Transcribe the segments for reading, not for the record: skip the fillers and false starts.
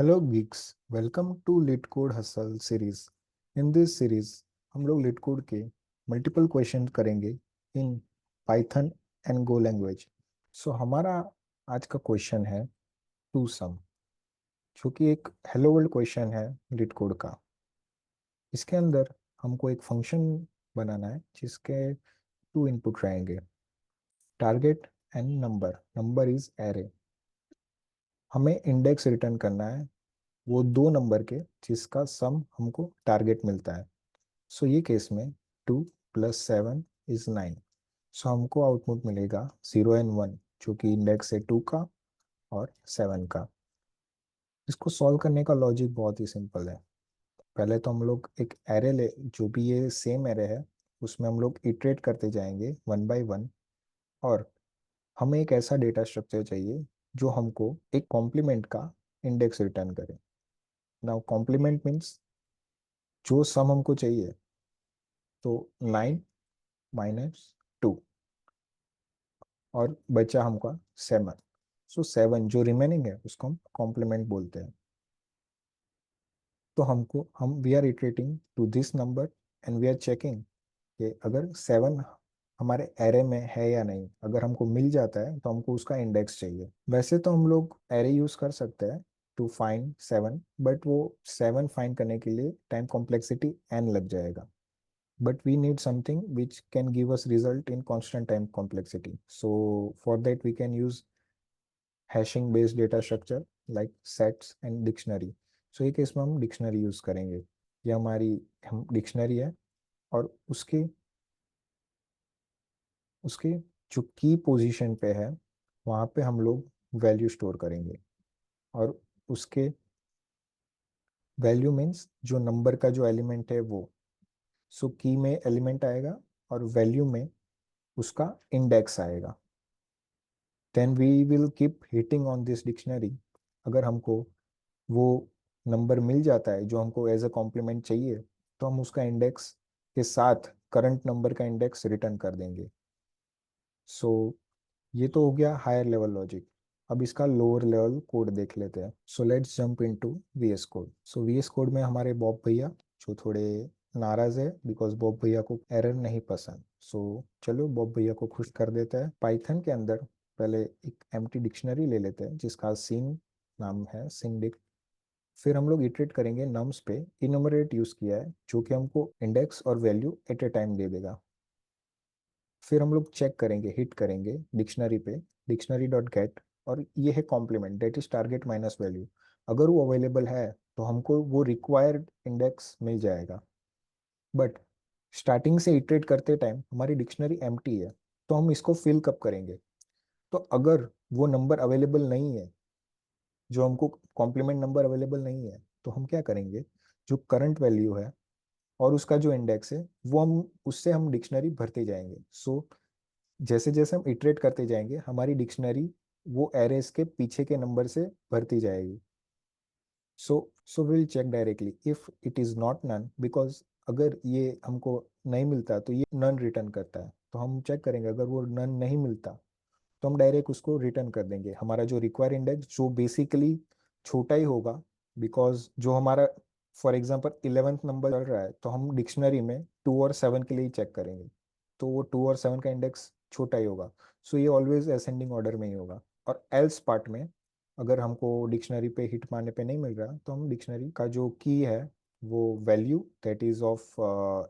Hello geeks, welcome to LeetCode hustle series. In this series हम लोग LeetCode के multiple question करेंगे in Python and Go language. So हमारा आज का क्वेश्चन है टू सम, जो कि एक हेलो वर्ल्ड क्वेश्चन है लिट कोड का। इसके अंदर हमको एक फंक्शन बनाना है जिसके टू इनपुट रहेंगे, target and number. Number is array. हमें इंडेक्स रिटर्न करना है वो दो नंबर के जिसका सम हमको टारगेट मिलता है। सो ये केस में 2 + 7 = 9। सो हमको आउटपुट मिलेगा 0 और 1, जो कि इंडेक्स है 2 का और 7 का। इसको सॉल्व करने का लॉजिक बहुत ही सिंपल है। पहले तो हम लोग एक एरे ले, जो भी ये सेम एरे है उसमें हम लोग इटरेट करते जाएंगे 1 by 1। और हमें एक ऐसा डेटा स्ट्रक्चर चाहिए जो हमको एक कॉम्प्लीमेंट का इंडेक्स रिटर्न करे। नाउ कॉम्प्लीमेंट मीन्स जो सम हमको चाहिए, तो 9 - 2 और बचा हमका 7। सो 7 जो रिमेनिंग है उसको हम कॉम्प्लीमेंट बोलते हैं। तो हम we are iterating to this number and we are checking कि अगर 7 हमारे एरे में है या नहीं। अगर हमको मिल जाता है तो हमको उसका इंडेक्स चाहिए। वैसे तो हम लोग एरे यूज कर सकते हैं टू फाइंड 7, बट वो 7 फाइंड करने के लिए टाइम कॉम्प्लेक्सिटी n लग जाएगा। But we need something which can give us result in constant time complexity. So for that we can use hashing based data structure like sets and dictionary. So एक इसमें हम dictionary use करेंगे। ये हमारी हम dictionary है, और उसके उसके जो की पोजीशन पे है वहाँ पे हम लोग वैल्यू स्टोर करेंगे। और उसके वैल्यू मीन्स जो नंबर का जो एलिमेंट है वो। सो की में एलिमेंट आएगा और वैल्यू में उसका इंडेक्स आएगा। Then we will keep hitting on this dictionary. अगर हमको वो नंबर मिल जाता है जो हमको एज अ कॉम्प्लीमेंट चाहिए, तो हम उसका इंडेक्स के साथ करंट नंबर का इंडेक्स रिटर्न कर देंगे। सो ये तो हो गया हायर लेवल लॉजिक। अब इसका लोअर लेवल कोड देख लेते हैं। So let's jump into VS code. So VS code में हमारे बॉब भैया जो थोड़े नाराज है बिकॉज बॉब भैया को एरर नहीं पसंद। सो चलो बॉब भैया को खुश कर देते हैं। पाइथन के अंदर पहले एक एम्प्टी डिक्शनरी ले लेते हैं जिसका सीन नाम है, सिंडिक। फिर हम लोग इटरेट करेंगे नम्स पे। इनोमरेट यूज किया है जो कि हमको इंडेक्स और वैल्यू एट ए टाइम दे देगा। फिर हम लोग चेक करेंगे, हिट करेंगे डिक्शनरी पे, डिक्शनरी डॉट गेट। और ये है complement, that is target minus value. अगर वो अवेलेबल है तो हमको वो रिक्वायर्ड इंडेक्स मिल जाएगा। बट स्टार्टिंग से इटरेट करते टाइम हमारी डिक्शनरी एम्प्टी है, तो हम इसको फिल कब करेंगे। तो अगर वो नंबर अवेलेबल नहीं है, जो हमको कॉम्प्लीमेंट नंबर अवेलेबल नहीं है, तो हम क्या करेंगे, जो करंट वैल्यू है और उसका जो इंडेक्स है वो हम उससे हम डिक्शनरी भरते जाएंगे। सो जैसे जैसे हम इटरेट करते जाएंगे हमारी डिक्शनरी वो एरेस के पीछे के नंबर से भरती जाएगी। So will check directly if it is not none, because अगर ये हमको नहीं मिलता तो ये नन रिटर्न करता है। तो हम चेक करेंगे, अगर वो नन नहीं मिलता तो हम डायरेक्ट उसको रिटर्न कर देंगे हमारा जो रिक्वायर इंडेक्स, जो बेसिकली छोटा ही होगा। बिकॉज जो हमारा फॉर एग्जांपल 11th नंबर चल रहा है, तो हम डिक्शनरी में 2 और 7 के लिए ही चेक करेंगे। तो वो 2 और 7 का इंडेक्स छोटा ही होगा। सो ये ऑलवेज असेंडिंग ऑर्डर में ही होगा। और एल्स पार्ट में अगर हमको डिक्शनरी पे हिट मारने पे नहीं मिल रहा, तो हम डिक्शनरी का जो की है वो value that is of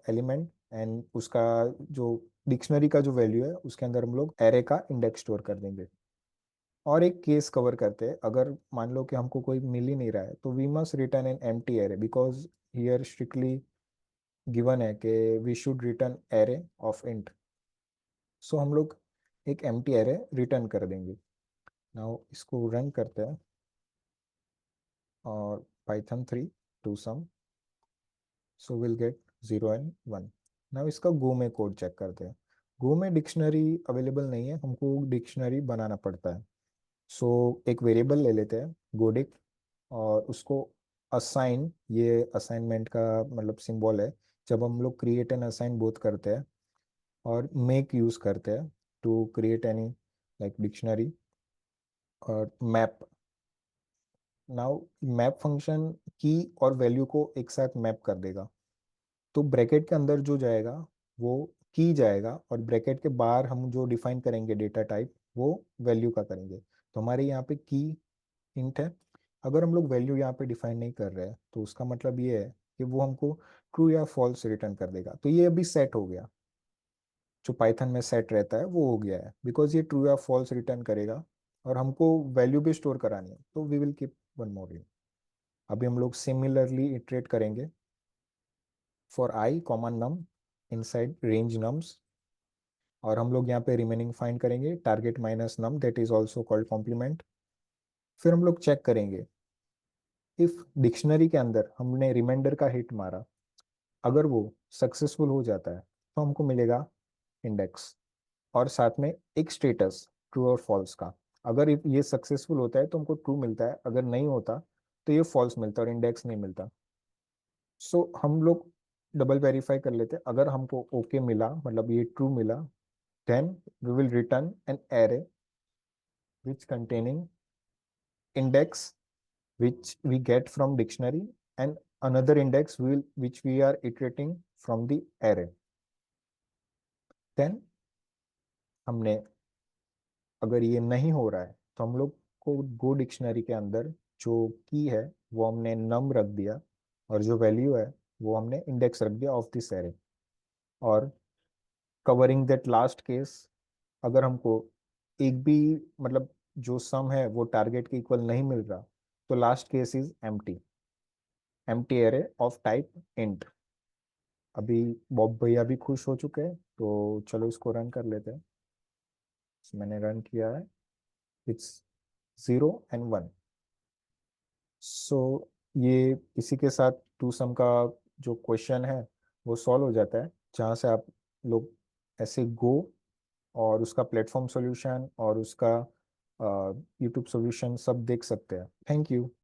element, and उसका जो डिक्शनरी का जो वैल्यू है उसके अंदर हम लोग एरे का इंडेक्स स्टोर कर देंगे। और एक केस कवर करते हैं, अगर मान लो कि हमको कोई मिल ही नहीं रहा है, तो we must return an empty array, because here strictly given है कि we should return array of int. So हम लोग एक एम्प्टी एरे रिटर्न कर देंगे। नाउ इसको रन करते हैं और python 3 two sum. So will get 0 and 1। Now इसका गो में कोड चेक करते हैं। गो में डिक्शनरी अवेलेबल नहीं है, हमको डिक्शनरी बनाना पड़ता है। सो एक वेरिएबल ले लेते हैं गोडिक, और उसको असाइन, ये असाइनमेंट का मतलब सिंबल है। जब हम लोग क्रिएट एंड असाइन बोथ करते हैं और मेक यूज करते हैं to create any like dictionary और मैप नाउ मैप फंक्शन की और वैल्यू को एक साथ मैप कर देगा। तो ब्रैकेट के अंदर जो जाएगा वो की जाएगा, और ब्रैकेट के बाहर हम जो डिफाइन करेंगे डेटा टाइप वो वैल्यू का करेंगे। तो हमारे यहाँ पे की इंट है। अगर हम लोग वैल्यू यहाँ पे डिफाइन नहीं कर रहे हैं तो उसका मतलब ये है कि वो हमको ट्रू या फॉल्स रिटर्न कर देगा। तो ये अभी सेट हो गया, जो पाइथन में सेट रहता है वो हो गया है, बिकॉज ये ट्रू या फॉल्स रिटर्न करेगा और हमको वैल्यू भी स्टोर करानी है। तो we will keep one more in. अभी हम लोग सिमिलरली इटरेट करेंगे for i comma num inside range nums, और हम लोग यहाँ पे रिमेनिंग फाइंड करेंगे target minus num that is also called complement. फिर हम लोग चेक करेंगे इफ डिक्शनरी के अंदर हमने रिमाइंडर का हिट मारा, अगर वो सक्सेसफुल हो जाता है तो हमको मिलेगा इंडेक्स, और साथ में एक स्टेटस ट्रू और फॉल्स का। अगर ये सक्सेसफुल होता है तो हमको ट्रू मिलता है, अगर नहीं होता तो ये फॉल्स मिलता है और इंडेक्स नहीं मिलता। सो हम लोग डबल वेरीफाई कर लेते हैं। अगर हमको ओके मिला, मतलब ये ट्रू मिला, then we will return an array which containing index which we get from dictionary and another index which we are iterating from the array. Then हमने, अगर ये नहीं हो रहा है तो हम लोग को गो डिक्शनरी के अंदर जो की है वो हमने नम रख दिया, और जो वैल्यू है वो हमने इंडेक्स रख दिया ऑफ दिस एरे। और कवरिंग दैट लास्ट केस, अगर हमको एक भी, मतलब जो सम है वो टारगेट के इक्वल नहीं मिल रहा, तो last case is empty array of type int. अभी बॉब भैया भी खुश हो चुके हैं, तो चलो इसको रन कर लेते हैं। मैंने रन किया है, इट्स 0 and 1। सो ये इसी के साथ टू सम का जो क्वेश्चन है वो सॉल्व हो जाता है, जहाँ से आप लोग ऐसे गो और उसका प्लेटफॉर्म सॉल्यूशन और उसका यूट्यूब सॉल्यूशन सब देख सकते हैं। Thank you.